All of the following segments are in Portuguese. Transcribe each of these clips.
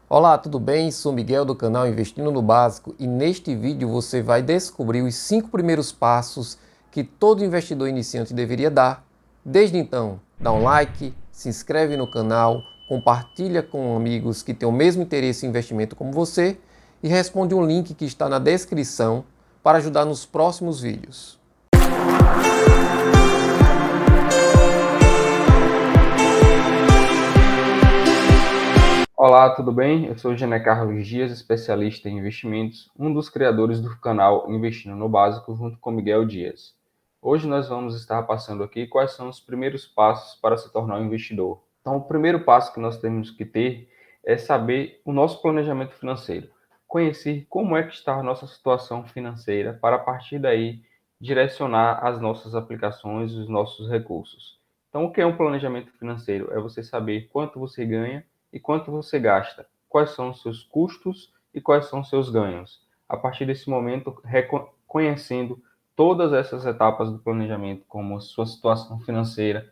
Olá, tudo bem? Sou Miguel do canal Investindo no Básico e neste vídeo você vai descobrir os 5 primeiros passos que todo investidor iniciante deveria dar. Desde então, dá um like, se inscreve no canal, compartilha com amigos que têm o mesmo interesse em investimento como você e responde um link que está na descrição para ajudar nos próximos vídeos. Olá, tudo bem? Eu sou o Jané Carlos Dias, especialista em investimentos, um dos criadores do canal Investindo no Básico, junto com Miguel Dias. Hoje nós vamos estar passando aqui quais são os primeiros passos para se tornar um investidor. Então, o primeiro passo que nós temos que ter é saber o nosso planejamento financeiro, conhecer como é que está a nossa situação financeira para a partir daí direcionar as nossas aplicações, os nossos recursos. Então, o que é um planejamento financeiro? É você saber quanto você ganha e quanto você gasta, quais são os seus custos e quais são os seus ganhos. A partir desse momento, reconhecendo todas essas etapas do planejamento, como a sua situação financeira,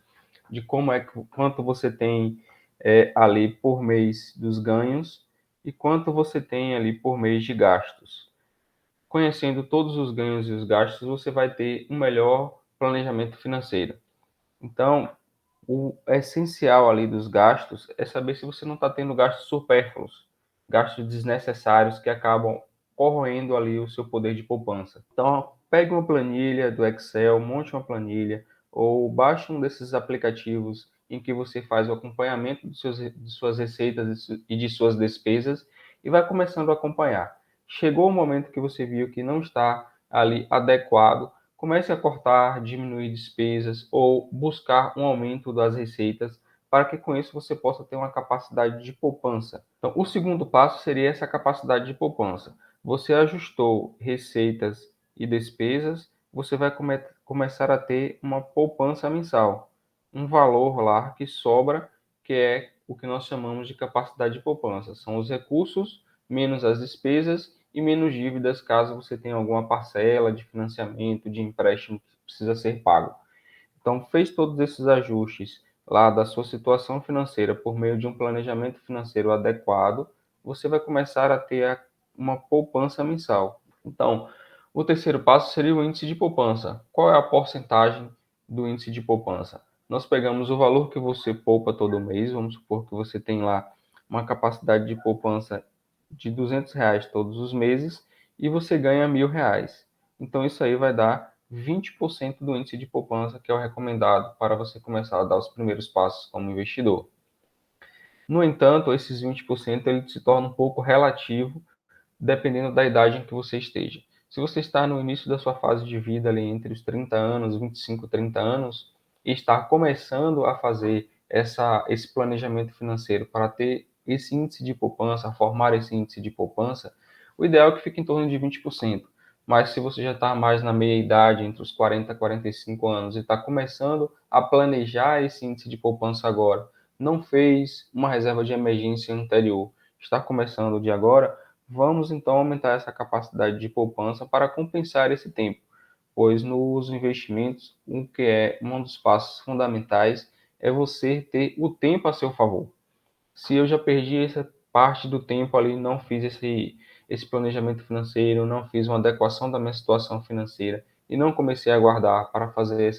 de como é quanto você tem ali por mês dos ganhos e quanto você tem ali por mês de gastos. Conhecendo todos os ganhos e os gastos, você vai ter um melhor planejamento financeiro. Então, o essencial ali dos gastos é saber se você não está tendo gastos supérfluos, gastos desnecessários que acabam corroendo ali o seu poder de poupança. Então, pegue uma planilha do Excel, monte uma planilha, ou baixe um desses aplicativos em que você faz o acompanhamento de suas receitas e de suas despesas e vai começando a acompanhar. Chegou o momento que você viu que não está ali adequado, comece a cortar, diminuir despesas ou buscar um aumento das receitas para que com isso você possa ter uma capacidade de poupança. Então, o segundo passo seria essa capacidade de poupança. Você ajustou receitas e despesas, você vai começar a ter uma poupança mensal, um valor lá que sobra, que é o que nós chamamos de capacidade de poupança. São os recursos menos as despesas e menos dívidas caso você tenha alguma parcela de financiamento, de empréstimo que precisa ser pago. Então, fez todos esses ajustes lá da sua situação financeira por meio de um planejamento financeiro adequado, você vai começar a ter uma poupança mensal. Então, o terceiro passo seria o índice de poupança. Qual é a porcentagem do índice de poupança? Nós pegamos o valor que você poupa todo mês, vamos supor que você tem lá uma capacidade de poupança de R$ 200 todos os meses e você ganha R$ 1.000. Então, isso aí vai dar 20% do índice de poupança, que é o recomendado para você começar a dar os primeiros passos como investidor. No entanto, esses 20% ele se torna um pouco relativo, dependendo da idade em que você esteja. Se você está no início da sua fase de vida, ali entre os 30 anos, 25, 30 anos, e está começando a fazer esse planejamento financeiro para ter esse índice de poupança, formar esse índice de poupança, o ideal é que fique em torno de 20%. Mas se você já está mais na meia idade, entre os 40 e 45 anos, e está começando a planejar esse índice de poupança agora, não fez uma reserva de emergência anterior, está começando de agora, vamos então aumentar essa capacidade de poupança para compensar esse tempo, pois nos investimentos, o que é um dos passos fundamentais é você ter o tempo a seu favor. Se eu já perdi essa parte do tempo ali, não fiz esse planejamento financeiro, não fiz uma adequação da minha situação financeira e não comecei a guardar para fazer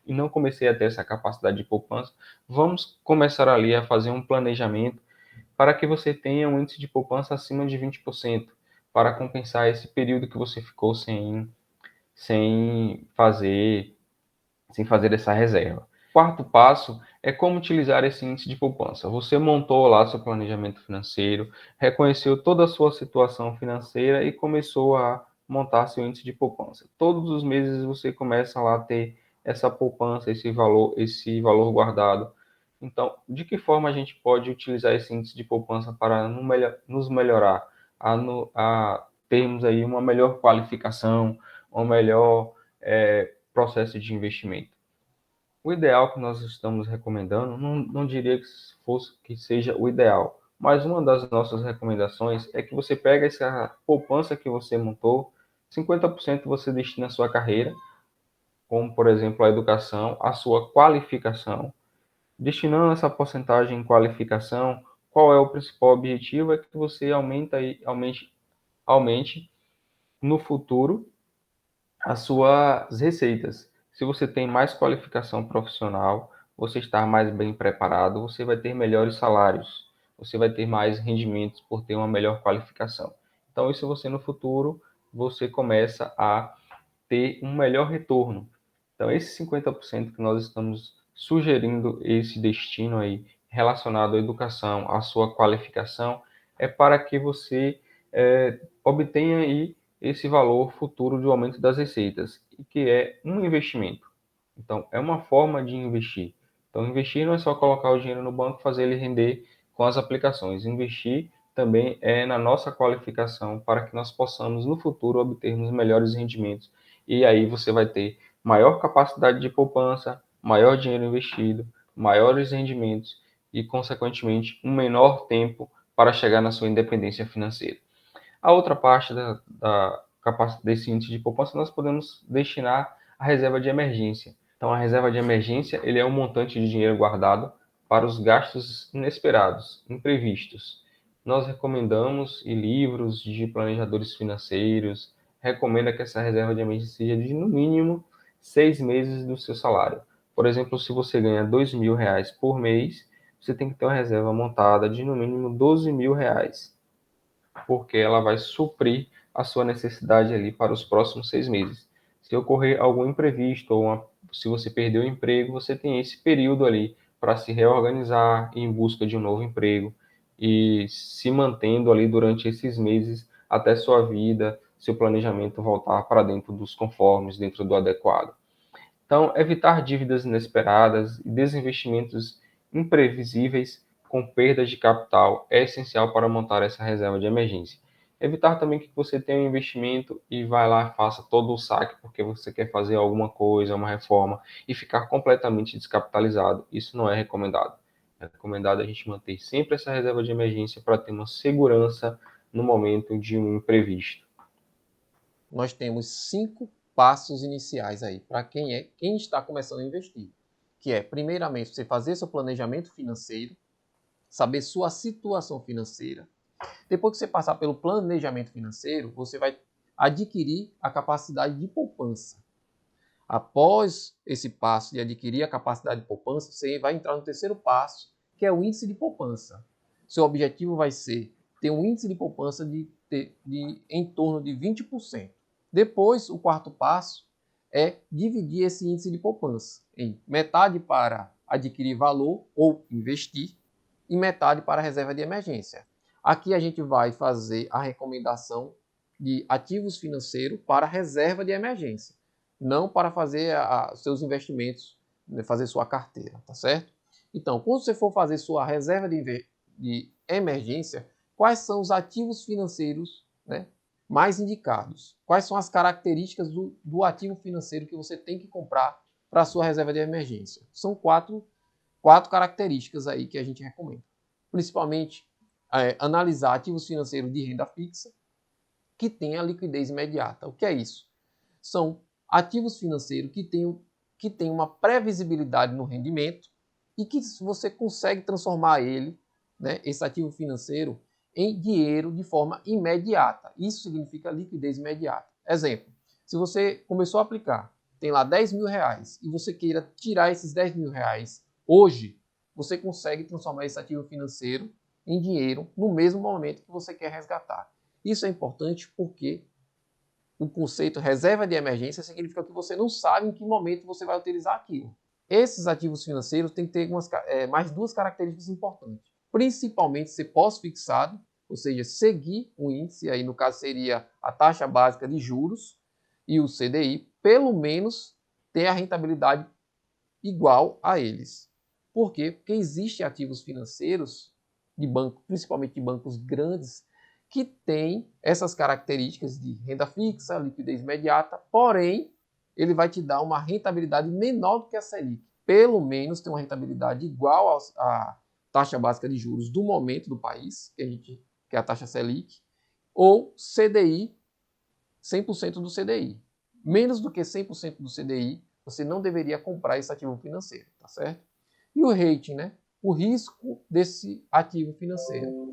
e não comecei a ter essa capacidade de poupança, vamos começar ali a fazer um planejamento para que você tenha um índice de poupança acima de 20%, para compensar esse período que você ficou sem fazer, sem fazer essa reserva. O quarto passo é como utilizar esse índice de poupança. Você montou lá seu planejamento financeiro, reconheceu toda a sua situação financeira e começou a montar seu índice de poupança. Todos os meses você começa lá a ter essa poupança, esse valor guardado. Então, de que forma a gente pode utilizar esse índice de poupança para nos melhorar, a termos aí uma melhor qualificação, um melhor processo de investimento? O ideal que nós estamos recomendando, não diria que seja o ideal, mas uma das nossas recomendações é que você pegue essa poupança que você montou, 50% você destina à sua carreira, como por exemplo a educação, a sua qualificação. Destinando essa porcentagem em qualificação, qual é o principal objetivo? É que você aumente no futuro as suas receitas. Se você tem mais qualificação profissional, você está mais bem preparado, você vai ter melhores salários, você vai ter mais rendimentos por ter uma melhor qualificação. Então, isso você no futuro, você começa a ter um melhor retorno. Então, esse 50% que nós estamos sugerindo, esse destino aí relacionado à educação, à sua qualificação, é para que você obtenha aí esse valor futuro de aumento das receitas, que é um investimento. Então, é uma forma de investir. Então, investir não é só colocar o dinheiro no banco e fazer ele render com as aplicações. Investir também é na nossa qualificação para que nós possamos, no futuro, obtermos melhores rendimentos. E aí você vai ter maior capacidade de poupança, maior dinheiro investido, maiores rendimentos e, consequentemente, um menor tempo para chegar na sua independência financeira. A outra parte desse índice de poupança nós podemos destinar à reserva de emergência. Então, a reserva de emergência ele é um montante de dinheiro guardado para os gastos inesperados, imprevistos. Nós recomendamos, e livros de planejadores financeiros recomenda que essa reserva de emergência seja de, no mínimo, 6 meses do seu salário. Por exemplo, se você ganha R$ 2.000 por mês, você tem que ter uma reserva montada de, no mínimo, R$ 12.000, porque ela vai suprir a sua necessidade ali para os próximos 6 meses. Se ocorrer algum imprevisto ou se você perdeu o emprego, você tem esse período ali para se reorganizar em busca de um novo emprego e se mantendo ali durante esses meses até sua vida, seu planejamento voltar para dentro dos conformes, dentro do adequado. Então, evitar dívidas inesperadas e desinvestimentos imprevisíveis com perdas de capital é essencial para montar essa reserva de emergência. Evitar também que você tenha um investimento e vá lá e faça todo o saque porque você quer fazer alguma coisa, uma reforma e ficar completamente descapitalizado. Isso não é recomendado. É recomendado a gente manter sempre essa reserva de emergência para ter uma segurança no momento de um imprevisto. Nós temos 5 passos iniciais aí para quem está começando a investir, que é, primeiramente, você fazer seu planejamento financeiro, saber sua situação financeira. Depois que você passar pelo planejamento financeiro, você vai adquirir a capacidade de poupança. Após esse passo de adquirir a capacidade de poupança, você vai entrar no terceiro passo, que é o índice de poupança. Seu objetivo vai ser ter um índice de poupança de em torno de 20%. Depois, o quarto passo é dividir esse índice de poupança em metade para adquirir valor ou investir e metade para reserva de emergência. Aqui a gente vai fazer a recomendação de ativos financeiros para reserva de emergência, não para fazer seus investimentos, fazer sua carteira, tá certo? Então, quando você for fazer sua reserva de emergência, quais são os ativos financeiros, né, mais indicados? Quais são as características do ativo financeiro que você tem que comprar para a sua reserva de emergência? São quatro características aí que a gente recomenda. Principalmente, analisar ativos financeiros de renda fixa que tenha liquidez imediata. O que é isso? São ativos financeiros que têm uma previsibilidade no rendimento e que você consegue transformar ele, né, esse ativo financeiro, em dinheiro de forma imediata. Isso significa liquidez imediata. Exemplo, se você começou a aplicar, tem lá R$ 10.000 e você queira tirar esses R$ 10.000 hoje, você consegue transformar esse ativo financeiro em dinheiro no mesmo momento que você quer resgatar. Isso é importante porque o conceito reserva de emergência significa que você não sabe em que momento você vai utilizar aquilo. Esses ativos financeiros têm que ter mais duas características importantes. Principalmente ser pós-fixado, ou seja, seguir o índice, aí no caso seria a taxa básica de juros e o CDI, pelo menos ter a rentabilidade igual a eles. Por quê? Porque existem ativos financeiros de banco, principalmente de bancos grandes, que têm essas características de renda fixa, liquidez imediata, porém, ele vai te dar uma rentabilidade menor do que a Selic. Pelo menos tem uma rentabilidade igual à taxa básica de juros do momento do país, que é a taxa Selic, ou CDI, 100% do CDI. Menos do que 100% do CDI, você não deveria comprar esse ativo financeiro, tá certo? E o rating, né? o risco desse ativo financeiro.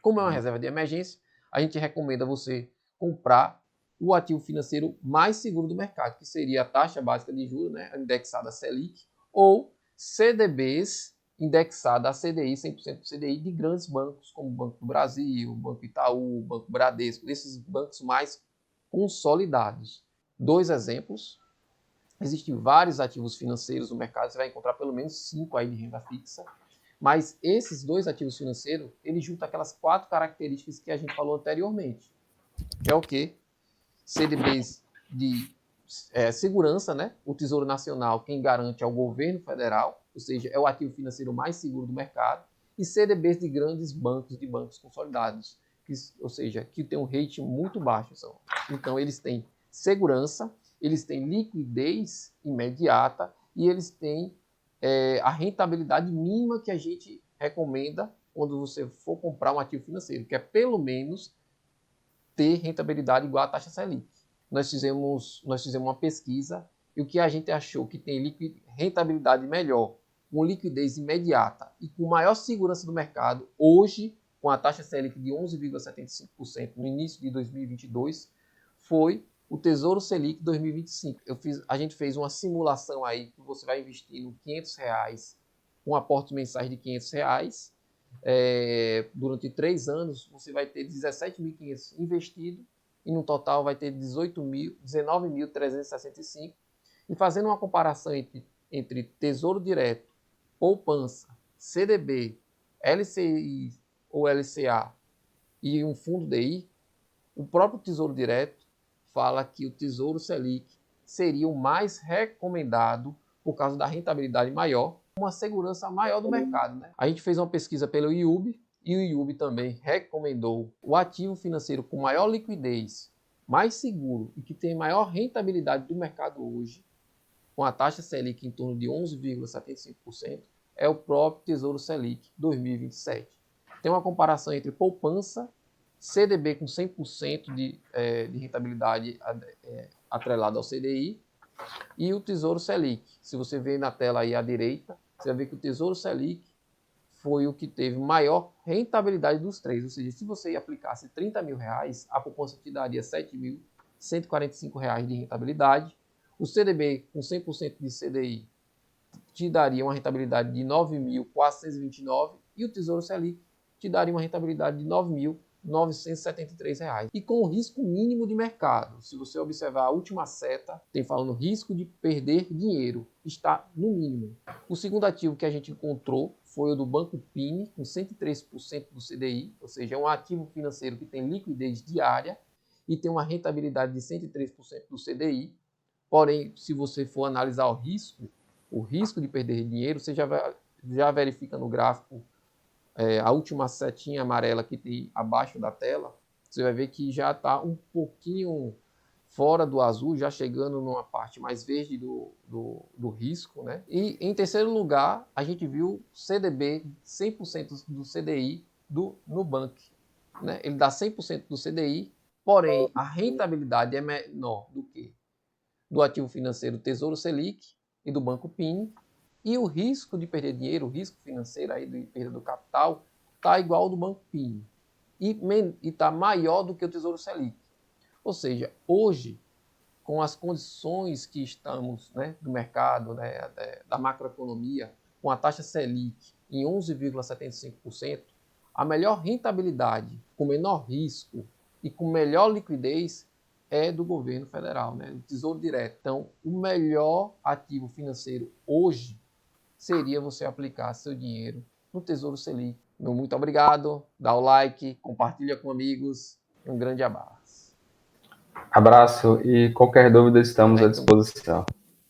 Como é uma reserva de emergência, a gente recomenda você comprar o ativo financeiro mais seguro do mercado, que seria a taxa básica de juros, né, indexada a Selic, ou CDBs indexada a CDI, 100% do CDI, de grandes bancos, como o Banco do Brasil, o Banco Itaú, o Banco Bradesco, desses bancos mais consolidados. 2 exemplos. Existem vários ativos financeiros no mercado, você vai encontrar pelo menos 5 aí de renda fixa, mas esses 2 ativos financeiros, eles juntam aquelas 4 características que a gente falou anteriormente. É o quê? CDBs de segurança, né? O Tesouro Nacional, quem garante é o governo federal, ou seja, é o ativo financeiro mais seguro do mercado, e CDBs de grandes bancos, de bancos consolidados, ou seja, que tem um rating muito baixo. Então, eles têm segurança, eles têm liquidez imediata e eles têm a rentabilidade mínima que a gente recomenda quando você for comprar um ativo financeiro, que é pelo menos ter rentabilidade igual à taxa Selic. Nós fizemos uma pesquisa e o que a gente achou que tem rentabilidade melhor, com liquidez imediata e com maior segurança do mercado, hoje, com a taxa Selic de 11,75% no início de 2022, foi o Tesouro Selic 2025. A gente fez uma simulação aí que você vai investindo R$500, com aportes mensais de R$500, durante 3 anos, você vai ter 17.500 investido e no total vai ter 19.365. E fazendo uma comparação entre Tesouro Direto, poupança, CDB, LCI ou LCA e um fundo DI, o próprio Tesouro Direto fala que o Tesouro Selic seria o mais recomendado por causa da rentabilidade maior, uma segurança maior do mercado, né? A gente fez uma pesquisa pelo IUB e o IUB também recomendou o ativo financeiro com maior liquidez, mais seguro e que tem maior rentabilidade do mercado hoje, com a taxa Selic em torno de 11,75%, é o próprio Tesouro Selic 2027. Tem uma comparação entre poupança, CDB com 100% de rentabilidade atrelado ao CDI e o Tesouro Selic. Se você ver na tela aí à direita, você vai ver que o Tesouro Selic foi o que teve maior rentabilidade dos 3. Ou seja, se você aplicasse R$30.000, a poupança te daria R$7.145 de rentabilidade. O CDB com 100% de CDI te daria uma rentabilidade de R$9.429 e o Tesouro Selic te daria uma rentabilidade de R$9.973. E com o risco mínimo de mercado. Se você observar a última seta, tem falando risco de perder dinheiro. Está no mínimo. O segundo ativo que a gente encontrou foi o do Banco PIN, com 103% do CDI, ou seja, é um ativo financeiro que tem liquidez diária e tem uma rentabilidade de 103% do CDI. Porém, se você for analisar o risco de perder dinheiro, você já verifica no gráfico a última setinha amarela que tem abaixo da tela, você vai ver que já está um pouquinho fora do azul, já chegando numa parte mais verde do risco, né? E em terceiro lugar, a gente viu CDB 100% do CDI do Nubank, né? Ele dá 100% do CDI, porém a rentabilidade é menor do que do ativo financeiro Tesouro Selic e do Banco PIN, e o risco de perder dinheiro, o risco financeiro aí de perda do capital, está igual ao do Banco PIN e está maior do que o Tesouro Selic. Ou seja, hoje, com as condições que estamos, né, do mercado, né, da macroeconomia, com a taxa Selic em 11,75%, a melhor rentabilidade, com menor risco e com melhor liquidez é do governo federal, né, do Tesouro Direto. Então, o melhor ativo financeiro hoje seria você aplicar seu dinheiro no Tesouro Selic. Meu muito obrigado, dá o like, compartilha com amigos. Um grande abraço. Abraço e qualquer dúvida estamos à disposição.